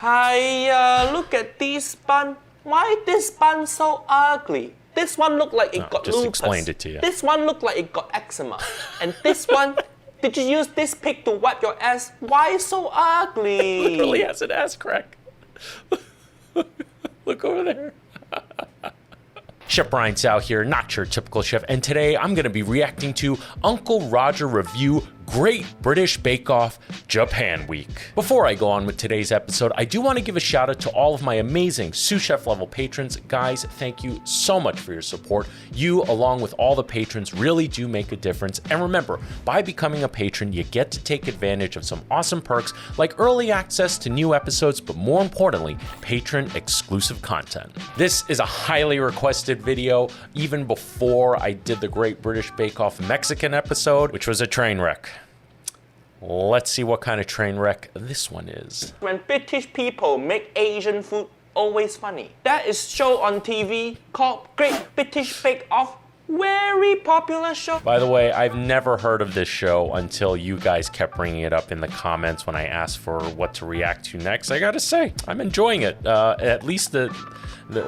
Hi, look at this bun. Why this bun so ugly? This one look like it got just lupus. Explained it to you. This one look like it got eczema. And this one, did you use this pig to wipe your ass? Why so ugly? Literally has an ass crack. Look over there. Chef Brian Tsao here, not your typical chef, and today I'm going to be reacting to Uncle Roger review Great British Bake Off Japan Week. Before I go on with today's episode, I do want to give a shout out to all of my amazing sous chef level patrons. Guys, thank you so much for your support. You, along with all the patrons, really do make a difference. And remember, by becoming a patron, you get to take advantage of some awesome perks like early access to new episodes, but more importantly, patron exclusive content. This is a highly requested video, even before I did the Great British Bake Off Mexican episode, which was a train wreck. Let's see what kind of train wreck this one is. When British people make Asian food, always funny. That is show on TV called Great British Bake Off. Very popular show. By the way, I've never heard of this show until you guys kept bringing it up in the comments when I asked for what to react to next. I gotta say, I'm enjoying it. At least the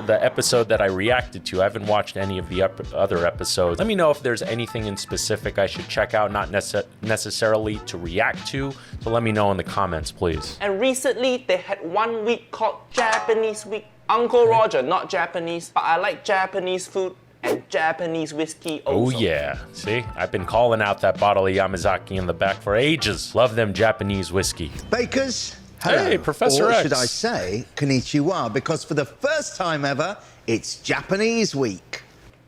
episode that I reacted to. I haven't watched any of the other episodes. Let me know if there's anything in specific I should check out, not necessarily to react to. So let me know in the comments, please. And recently, they had 1 week called Japanese Week. Uncle Roger, not Japanese, but I like Japanese food and Japanese whiskey also. Oh yeah, see? I've been calling out that bottle of Yamazaki in the back for ages. Love them Japanese whiskey. Bakers, hello. Hey, Professor or X. should I say, konnichiwa, because for the first time ever, it's Japanese Week.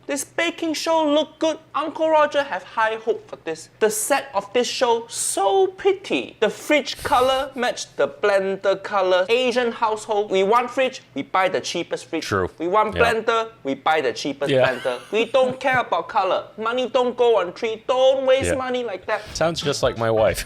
This baking show look good. Uncle Roger have high hope for this. The set of this show so pretty. The fridge color match the blender color. Asian household, we want fridge, we buy the cheapest fridge. True. We want blender, we buy the cheapest blender. We don't care about color. Money don't go on tree. Don't waste money like that. Sounds just like my wife.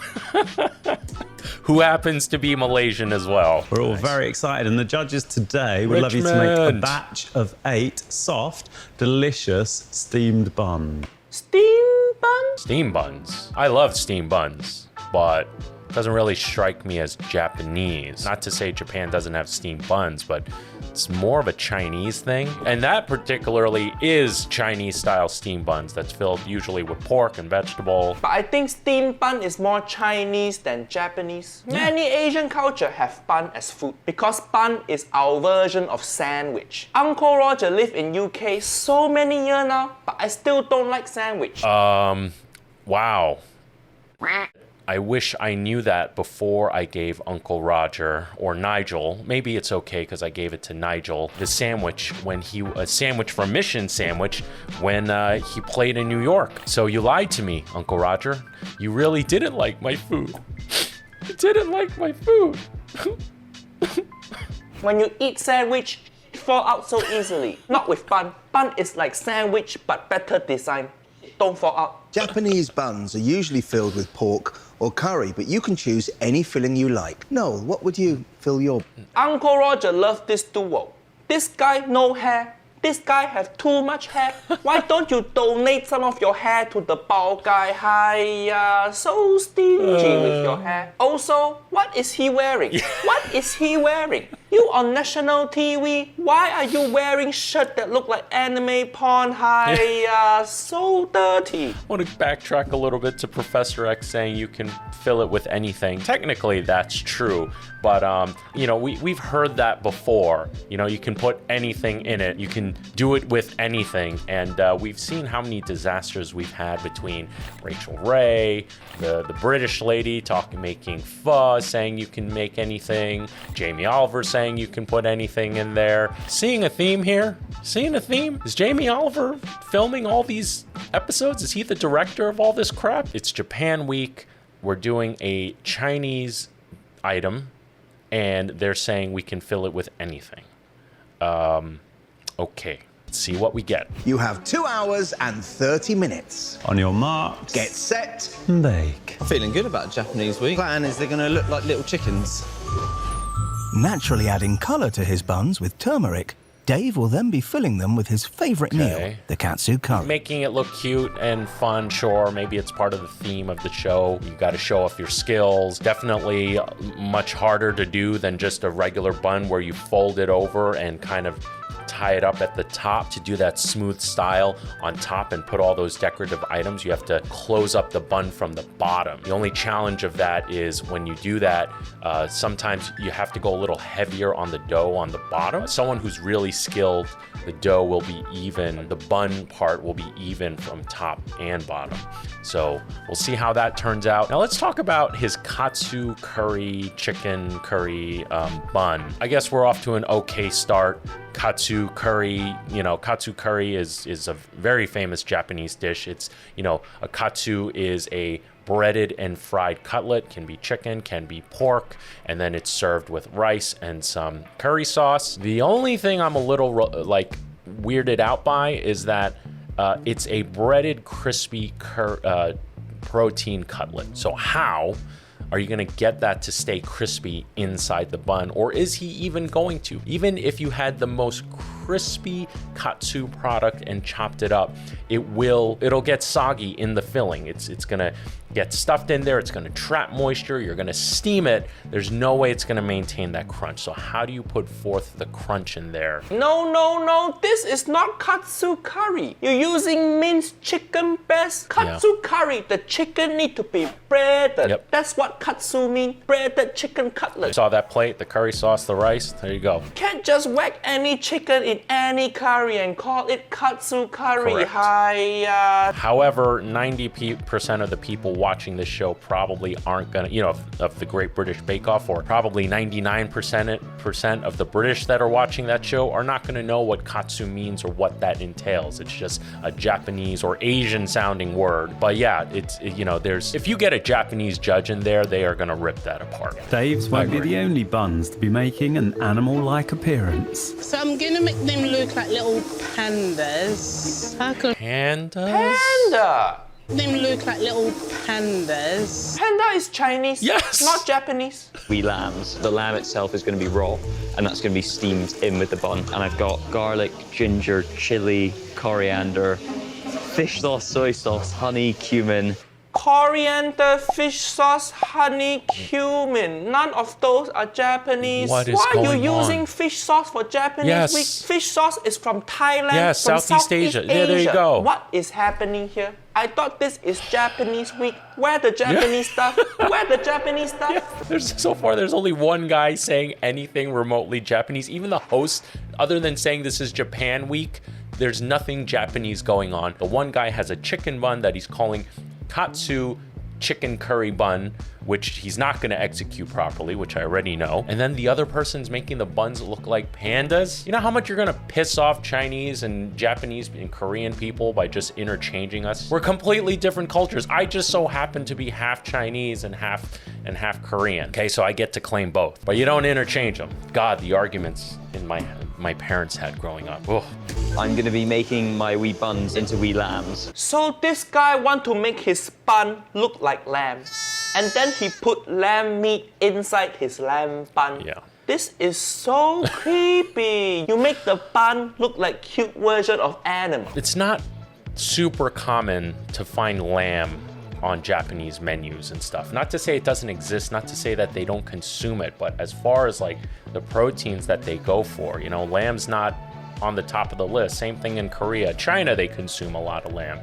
Who happens to be Malaysian as well. We're all very excited, and the judges today would love you to make a batch of 8 soft, delicious steamed buns. Steam bun? Steam buns. I love steam buns, but it doesn't really strike me as Japanese. Not to say Japan doesn't have steamed buns, but it's more of a Chinese thing. And that particularly is Chinese-style steam buns that's filled usually with pork and vegetable. But I think steam bun is more Chinese than Japanese. Many Asian culture have bun as food because bun is our version of sandwich. Uncle Roger lived in UK so many years now, but I still don't like sandwich. Wow. I wish I knew that before I gave Uncle Roger, or Nigel, maybe it's okay because I gave it to Nigel, the sandwich when a sandwich from Mission Sandwich when he played in New York. So you lied to me, Uncle Roger. You really didn't like my food. You didn't like my food. When you eat sandwich, it fall out so easily. Not with bun. Bun is like sandwich but better design. Don't fall out. Japanese buns are usually filled with pork or curry, but you can choose any filling you like. Noel, what would you fill your... Uncle Roger loves this duo. This guy no hair. This guy have too much hair. Why don't you donate some of your hair to the bald guy? Hiya, so stingy with your hair. Also, what is he wearing? What is he wearing? You on national TV, why are you wearing shirt that look like anime porn? Hiya, so dirty. I want to backtrack a little bit to Professor X saying you can fill it with anything. Technically, that's true, but you know, we've heard that before. You know, you can put anything in it. You can do it with anything, and we've seen how many disasters we've had between Rachel Ray, the British lady making pho, saying you can make anything, Jamie Oliver saying you can put anything in there. Seeing a theme here? Seeing a theme? Is Jamie Oliver filming all these episodes? Is he the director of all this crap? It's Japan Week. We're doing a Chinese item, and they're saying we can fill it with anything. Okay, let's see what we get. You have 2 hours and 30 minutes. On your marks. Get set. Bake. I'm feeling good about Japanese Week. Plan is they're going to look like little chickens. Naturally adding colour to his buns with turmeric, Dave will then be filling them with his favorite meal, Okay. the katsu curry. Making it look cute and fun, sure. Maybe it's part of the theme of the show. You got to show off your skills. Definitely much harder to do than just a regular bun where you fold it over and kind of tie it up at the top. To do that smooth style on top and put all those decorative items, you have to close up the bun from the bottom. The only challenge of that is when you do that, sometimes you have to go a little heavier on the dough on the bottom. Someone who's really skilled, the dough will be even, the bun part will be even from top and bottom. So we'll see how that turns out. Now let's talk about his katsu curry, chicken curry bun. I guess we're off to an okay start. Katsu curry, katsu curry is a very famous Japanese dish. It's, a katsu is a breaded and fried cutlet, can be chicken, can be pork, and then it's served with rice and some curry sauce. The only thing I'm a little weirded out by is that it's a breaded, crispy protein cutlet. So how are you gonna get that to stay crispy inside the bun? Or is he even going to? Even if you had the most crispy katsu product and chopped it up, it'll get soggy in the filling. It's gonna get stuffed in there, it's gonna trap moisture, you're gonna steam it. There's no way it's gonna maintain that crunch. So how do you put forth the crunch in there? No, this is not katsu curry. You're using minced chicken breast. Katsu curry, the chicken need to be breaded. Yep. That's what katsu means, breaded chicken cutlet. Saw that plate, the curry sauce, the rice, there you go. Can't just whack any chicken in any curry and call it katsu curry. Correct. Hiya. However, 90% of the people watching this show probably aren't gonna, of the Great British Bake Off, or probably 99% of the British that are watching that show are not gonna know what katsu means or what that entails. It's just a Japanese or Asian sounding word. But yeah, if you get a Japanese judge in there, they are gonna rip that apart. Dave's won't be the only buns to be making an animal-like appearance. So I'm gonna make them look like little pandas. How can Panda. them look like little pandas? Panda is Chinese, Yes. not Japanese. Wee lambs. The lamb itself is going to be raw, and that's going to be steamed in with the bun. And I've got garlic, ginger, chili, coriander, fish sauce, soy sauce, honey, cumin. Coriander, fish sauce, honey, cumin. None of those are Japanese. What is Why are going you on? using fish sauce for Japanese Yes. week? Fish sauce is from Thailand, Yes, from Southeast Asia. Yeah, there you go. What is happening here? I thought this is Japanese week. Where the Japanese stuff? Where the Japanese stuff? There's only one guy saying anything remotely Japanese. Even the host, other than saying this is Japan week, there's nothing Japanese going on. The one guy has a chicken bun that he's calling katsu chicken curry bun, which he's not going to execute properly, which I already know. And then the other person's making the buns look like pandas. You know how much you're going to piss off Chinese and Japanese and Korean people by just interchanging us? We're completely different cultures. I just so happen to be half Chinese and half Korean. Okay, so I get to claim both, but you don't interchange them. God, the arguments in my parents had growing up. Ugh. I'm going to be making my wee buns into wee lambs. So this guy want to make his bun look like lamb. And then he put lamb meat inside his lamb bun. Yeah. This is so creepy. You make the bun look like cute version of animal. It's not super common to find lamb on Japanese menus and stuff. Not to say it doesn't exist, not to say that they don't consume it, but as far as like the proteins that they go for, lamb's not on the top of the list. Same thing in Korea. China, they consume a lot of lamb.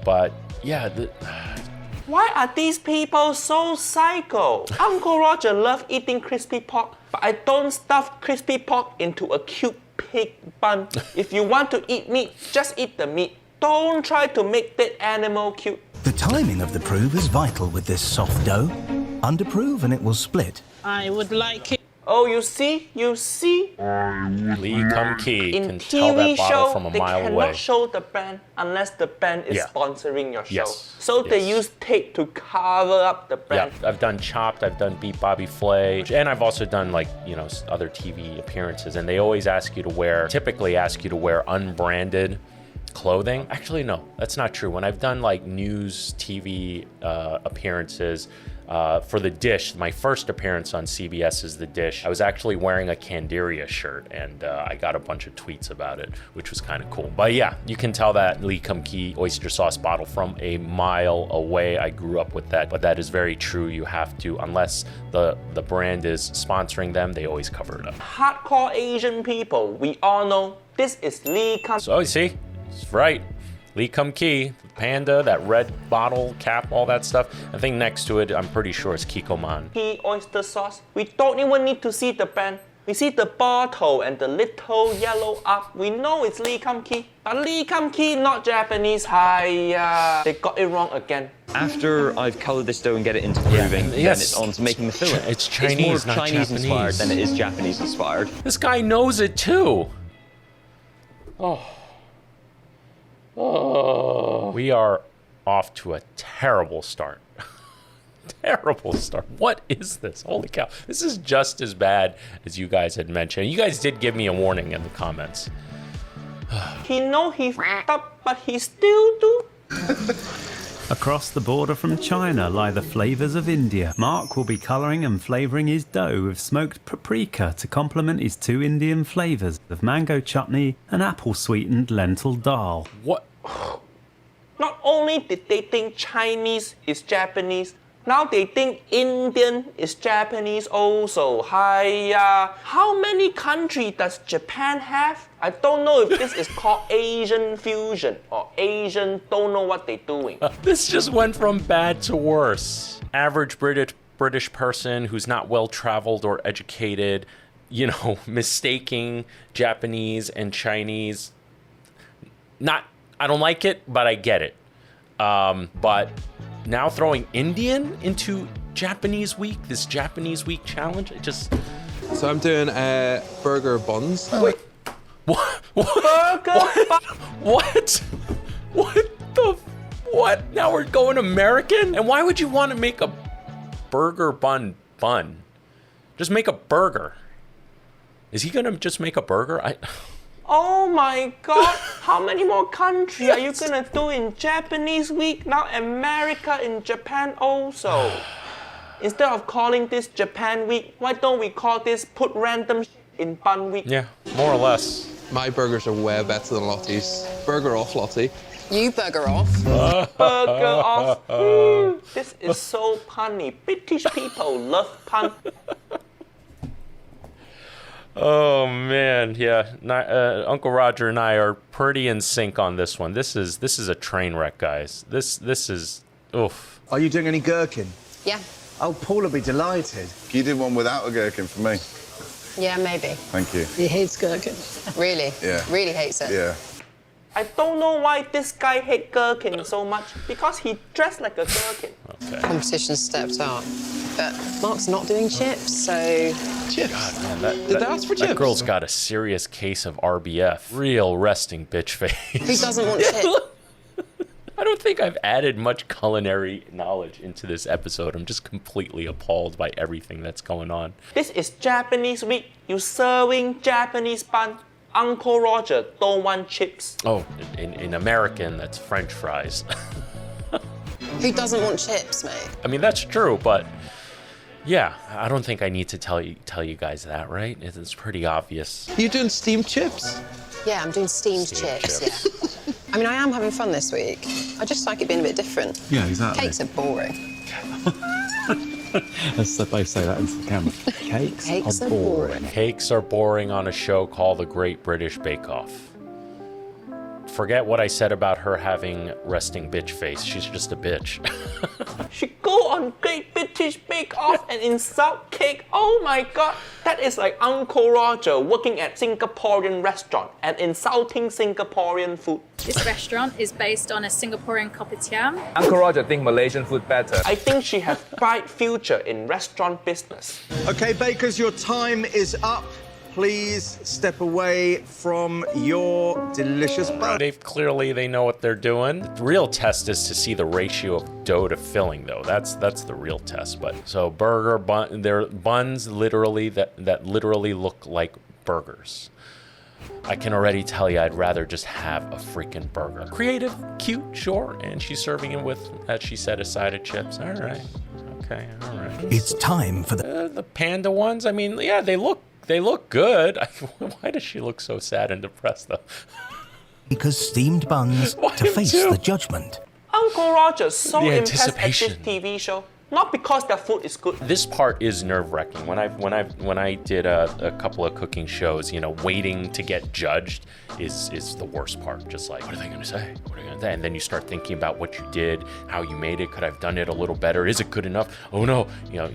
But yeah, Why are these people so psycho? Uncle Roger loves eating crispy pork, but I don't stuff crispy pork into a cute pig bun. If you want to eat meat, just eat the meat. Don't try to make that animal cute. The timing of the prove is vital with this soft dough. Underprove and it will split. I would like it. Oh, you see? Lee Kum-ki In can tell TV that bottle show, from a they mile cannot away. show the brand unless the brand is Yeah. sponsoring your show. Yes. So they Yes. use tape to cover up the Yeah, brand. I've done Chopped, I've done Beat Bobby Flay, and I've also done other TV appearances, and they always typically ask you to wear unbranded clothing. Actually, no, that's not true. When I've done like news TV appearances, for the dish. My first appearance on CBS is The Dish. I was actually wearing a Candiria shirt, and I got a bunch of tweets about it, which was kind of cool. But yeah, you can tell that Lee Kum Kee oyster sauce bottle from a mile away. I grew up with that, but that is very true. You have to, unless the brand is sponsoring them, they always cover it up. Hardcore Asian people, we all know this is Lee Kum. So you see, it's right. Lee Kum Kee, panda, that red bottle cap, all that stuff. I think next to it, I'm pretty sure it's Kikoman. Key oyster sauce. We don't even need to see the brand. We see the bottle and the little yellow up. We know it's Lee Kum Kee. But Lee Kum Kee, not Japanese. Hiya. They got it wrong again. After I've coloured this dough and get it into grooving, then it's on to making the filling. It's Chinese, it's more not Chinese Japanese. inspired than it is Japanese inspired. This guy knows it too. Oh, we are off to a terrible start. Terrible start. What is this? Holy cow. This is just as bad as you guys had mentioned. You guys did give me a warning in the comments. He know he f***ed up, but he still do. Across the border from China lie the flavours of India. Mark will be colouring and flavouring his dough with smoked paprika to complement his 2 Indian flavours of mango chutney and apple-sweetened lentil dal. What? Not only did they think Chinese is Japanese, now they think Indian is Japanese also. Hiya. How many countries does Japan have? I don't know if this is called Asian fusion or Asian don't know what they're doing. This just went from bad to worse. Average British person who's not well traveled or educated, you know, mistaking Japanese and Chinese. I don't like it, but I get it. But now throwing Indian into Japanese week, this Japanese week challenge, it just... So I'm doing burger buns. Wait. What? Burger bun. What? What the? What? Now we're going American? And why would you want to make a burger bun? Just make a burger. Is he gonna just make a burger? Oh my god, how many more countries are you gonna do in Japanese week? Now America and Japan also. Instead of calling this Japan week, why don't we call this put random in bun week? Yeah, more or less. My burgers are way better than Lottie's. Burger off, Lottie. You bugger off. Burger off. This is so punny. British people love pun. Oh man, yeah. Uncle Roger and I are pretty in sync on this one. This is a train wreck, guys. This is oof. Are you doing any gherkin? Yeah. Oh, Paul will be delighted. You did one without a gherkin for me. Yeah, maybe. Thank you. He hates gherkin. Really? Yeah. Really hates it? Yeah. I don't know why this guy hate gherkin so much, because he dressed like a gherkin. Okay. Competition stepped up. But Mark's not doing chips, so... Chips. God, man, Did they ask for chips? That girl's got a serious case of RBF. Real resting bitch face. Who doesn't want chips? I don't think I've added much culinary knowledge into this episode. I'm just completely appalled by everything that's going on. This is Japanese week. You serving Japanese bun. Uncle Roger don't want chips. Oh, in American, that's French fries. Who doesn't want chips, mate? I mean, that's true, but yeah, I don't think I need to tell you guys that, right? It's pretty obvious. You doing steamed chips? Yeah, I'm doing steamed chips, yeah. I mean, I am having fun this week. I just like it being a bit different. Yeah, exactly. Cakes are boring. Let's both say that into the camera. Cakes are boring. Cakes are boring on a show called The Great British Bake Off. Forget what I said about her having resting bitch face. She's just a bitch. She go on Great British Bake Off and insult cake. Oh my god, that is like Uncle Roger working at Singaporean restaurant and insulting Singaporean food. This restaurant is based on a Singaporean kopitiam. Uncle Roger think Malaysian food better. I think she has bright future in restaurant business. OK, bakers, your time is up. Please step away from your delicious bun. They know what they're doing. The real test is to see the ratio of dough to filling, though. That's the real test. But so burger bun, they're buns literally that literally look like burgers. I can already tell you I'd rather just have a freaking burger. Creative, cute, sure. And she's serving it with, as she said, a side of chips. All right. Okay, all right. It's time for the panda ones. I mean, yeah, they look good. Why does she look so sad and depressed though? Because steamed buns to face the judgment. Uncle Roger's so The impressed at this anticipation. TV show. Not because the food is good. This part is nerve-wracking. When I did a couple of cooking shows, you know, waiting to get judged is the worst part. Just like, what are they gonna say? What are they gonna say? And then you start thinking about what you did, how you made it. Could I have done it a little better? Is it good enough? Oh no, you know,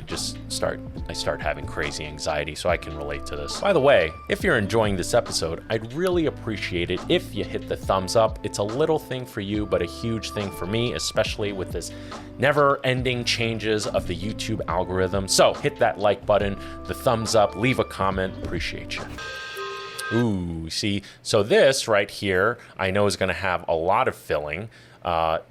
I start having crazy anxiety. So I can relate to this. By the way, if you're enjoying this episode, I'd really appreciate it if you hit the thumbs up. It's a little thing for you, but a huge thing for me, especially with this never-ending changes of the YouTube algorithm. So hit that like button, the thumbs up, leave a comment. Appreciate you. Ooh, see, so this right here, I know is going to have a lot of filling.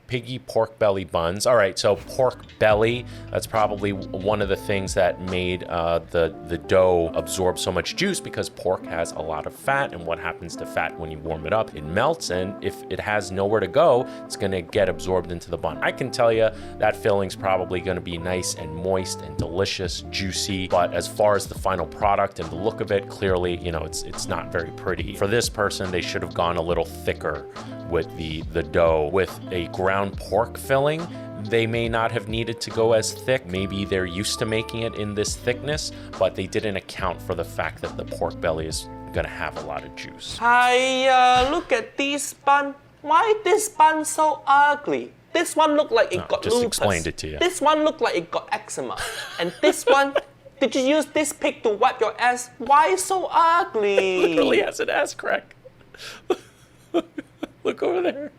Piggy pork belly buns. All right, so pork belly, that's probably one of the things that made the dough absorb so much juice, because pork has a lot of fat, and what happens to fat when you warm it up? It melts, and if it has nowhere to go, it's gonna get absorbed into the bun. I can tell you that filling's probably gonna be nice and moist and delicious, juicy, but as far as the final product and the look of it, clearly, you know, it's not very pretty. For this person, they should have gone a little thicker with the dough. With a ground pork filling, they may not have needed to go as thick. Maybe they're used to making it in this thickness, but they didn't account for the fact that the pork belly is gonna have a lot of juice. Hi, look at this bun. Why this bun so ugly? This one looked like it got just lupus. Explained it to you. This one looked like it got eczema. And this one, did you use this pig to wipe your ass? Why so ugly? Literally has an ass crack. Look over there.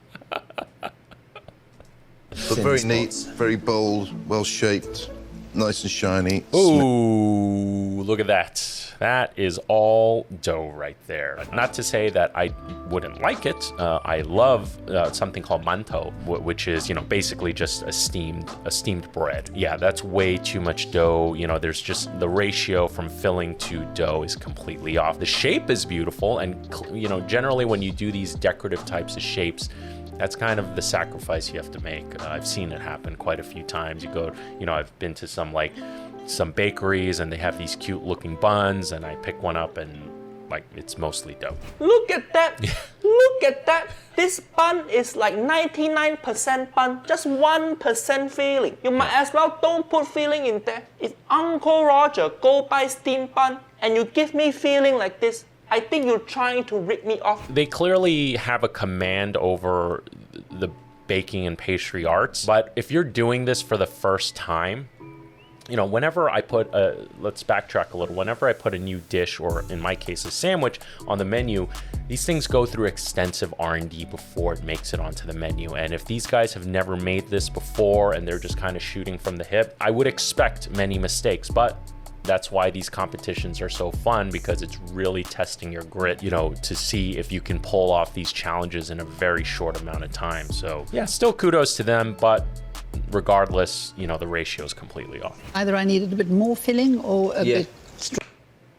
But very neat, very bold, well shaped, nice and shiny. Ooh, look at that. That is all dough right there. Not to say that I wouldn't like it. I love something called mantou, which is, you know, basically just a steamed bread. Yeah, that's way too much dough. You know, there's just the ratio from filling to dough is completely off. The shape is beautiful, and you know, generally when you do these decorative types of shapes, that's kind of the sacrifice you have to make. I've seen it happen quite a few times. You go, you know, I've been to some bakeries and they have these cute looking buns, and I pick one up and like it's mostly dough. Look at that. Look at that. This bun is like 99% bun, just 1% filling. You might as well don't put filling in there. If Uncle Roger go buy steamed bun and you give me filling like this, I think you're trying to rip me off. They clearly have a command over the baking and pastry arts, but if you're doing this for the first time, you know, whenever I put let's backtrack a little, whenever I put a new dish, or in my case, a sandwich on the menu, these things go through extensive R&D before it makes it onto the menu. And if these guys have never made this before and they're just kind of shooting from the hip, I would expect many mistakes, but that's why these competitions are so fun, because it's really testing your grit, you know, to see if you can pull off these challenges in a very short amount of time. So yeah, still kudos to them, but regardless, you know, the ratio is completely off. Either I needed a bit more filling or a bit strong.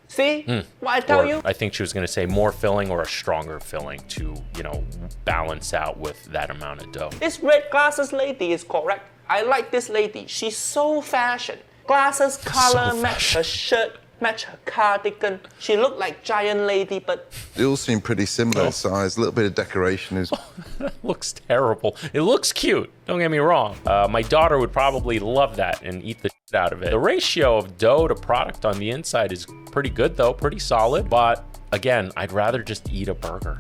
See what I tell you? I think she was going to say more filling or a stronger filling to, you know, balance out with that amount of dough. This red glasses lady is correct. I like this lady. She's so fashion. Glasses color match her shirt, match her cardigan. She looked like giant lady, but They all seem pretty similar size. A little bit of decoration is. That looks terrible. It looks cute, don't get me wrong. My daughter would probably love that and eat the shit out of it. The ratio of dough to product on the inside is pretty good though, pretty solid. But again, I'd rather just eat a burger,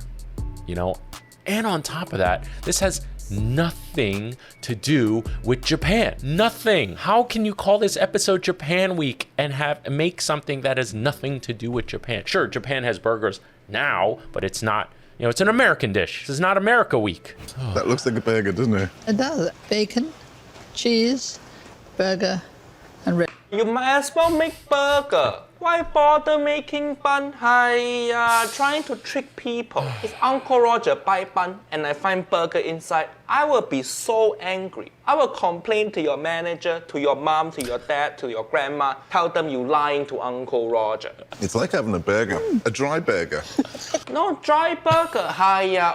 you know? And on top of that, this has nothing to do with Japan. Nothing. How can you call this episode Japan Week and make something that has nothing to do with Japan? Sure, Japan has burgers now, but it's not, you know, it's an American dish. This is not America Week. That looks like a burger, doesn't it? It does. Bacon, cheese, burger, and red. you might as well make burger. Why bother making bun? Trying to trick people. If Uncle Roger buy bun and I find burger inside, I will be so angry. I will complain to your manager, to your mom, to your dad, to your grandma. Tell them you lying to Uncle Roger. It's like having a burger, a dry burger. No, dry burger.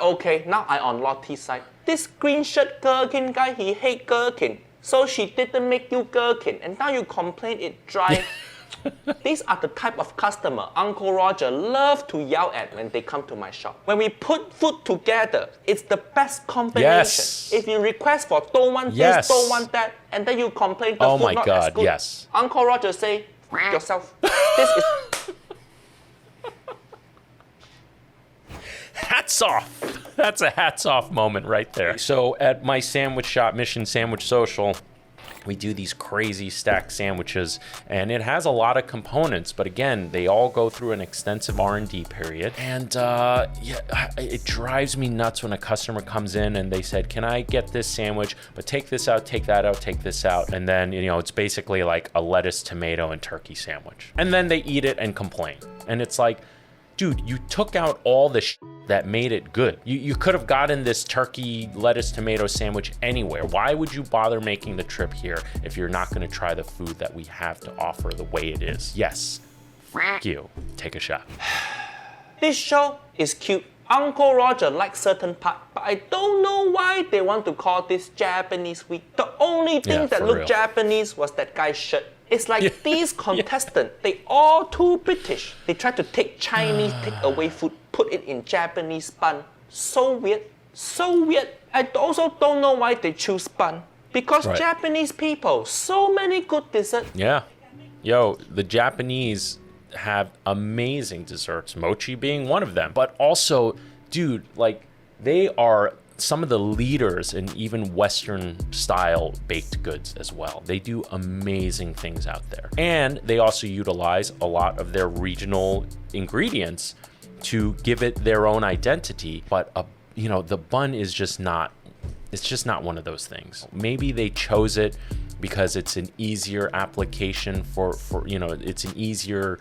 Okay, now I on Lottie's side. This green shirt gherkin guy, he hate gherkin. so she didn't make you gherkin, and now you complain it dry. These are the type of customer Uncle Roger loves to yell at when they come to my shop. When we put food together, it's the best combination. Yes. If you request for don't want Yes. this, don't want that, and then you complain the Oh food my not God, as good, yes. Uncle Roger say, "F yourself." This is hats off. That's a hats off moment right there. So at my sandwich shop, Mission Sandwich Social, we do these crazy stacked sandwiches, and it has a lot of components, but again, they all go through an extensive R&D period. And yeah, it drives me nuts when a customer comes in and they said, can I get this sandwich, but take this out, take that out, take this out. And then, you know, it's basically like a lettuce, tomato, and turkey sandwich. And then they eat it and complain. And it's like, dude, you took out all the that made it good. You could have gotten this turkey, lettuce, tomato sandwich anywhere. Why would you bother making the trip here if you're not gonna try the food that we have to offer the way it is? Yes, f you, take a shot. This show is cute. Uncle Roger likes certain part, but I don't know why they want to call this Japanese week. The only thing Yeah, that for looked real. Japanese was that guy's shirt. It's like these contestants, they all too British. They try to take Chinese takeaway food, put it in Japanese bun. So weird, so weird. I also don't know why they choose bun. Because Right. Japanese people, so many good desserts. Yeah, yo, the Japanese have amazing desserts, mochi being one of them. But also, dude, like, they are some of the leaders in even Western style baked goods as well. They do amazing things out there. And they also utilize a lot of their regional ingredients to give it their own identity. But, you know, the bun is just not, it's just not one of those things. Maybe they chose it because it's an easier application for you know, it's an easier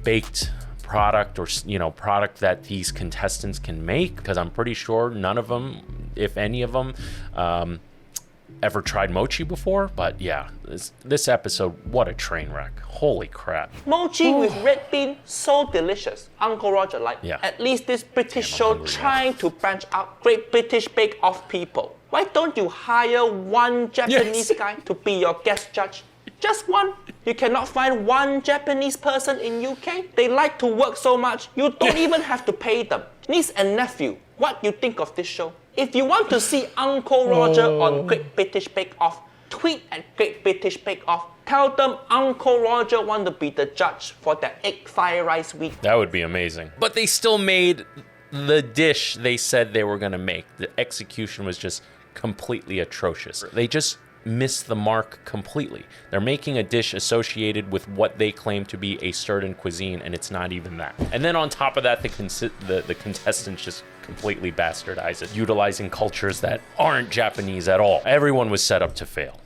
baked product, or, you know, product that these contestants can make, because I'm pretty sure none of them, if any of them, ever tried mochi before. But yeah, this episode, what a train wreck. Holy crap. Mochi with red bean, so delicious. Uncle Roger like. Yeah. At least this British Damn, I'm show hungry now. trying to branch out. Great British Bake Off people. Why don't you hire one Japanese guy to be your guest judge? Just one. You cannot find one Japanese person in UK. They like to work so much, you don't even have to pay them. Niece and nephew, what you think of this show? If you want to see Uncle Roger on Great British Bake Off, tweet at Great British Bake Off. Tell them Uncle Roger want to be the judge for the egg fried rice week. That would be amazing. But they still made the dish they said they were gonna make. The execution was just completely atrocious. They just missed the mark completely. They're making a dish associated with what they claim to be a certain cuisine, and it's not even that. And then on top of that, the contestants just completely bastardize it, utilizing cultures that aren't Japanese at all. Everyone was set up to fail.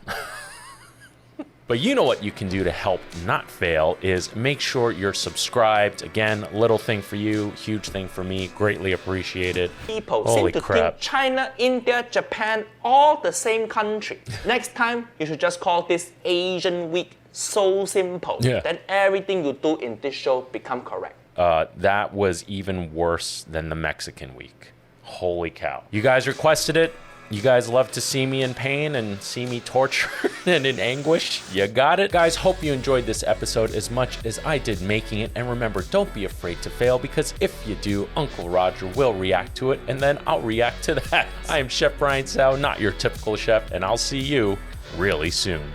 But you know what you can do to help not fail is make sure you're subscribed. Again, little thing for you, huge thing for me, greatly appreciated. People Holy seem to crap. think China, India, Japan, all the same country. Next time, you should just call this Asian week. So simple. Yeah. Then everything you do in this show become correct. That was even worse than the Mexican week. Holy cow. You guys requested it. You guys love to see me in pain and see me tortured and in anguish. You got it. Guys, hope you enjoyed this episode as much as I did making it. And remember, don't be afraid to fail, because if you do, Uncle Roger will react to it, and then I'll react to that. I am Chef Brian Tsao, not your typical chef, and I'll see you really soon.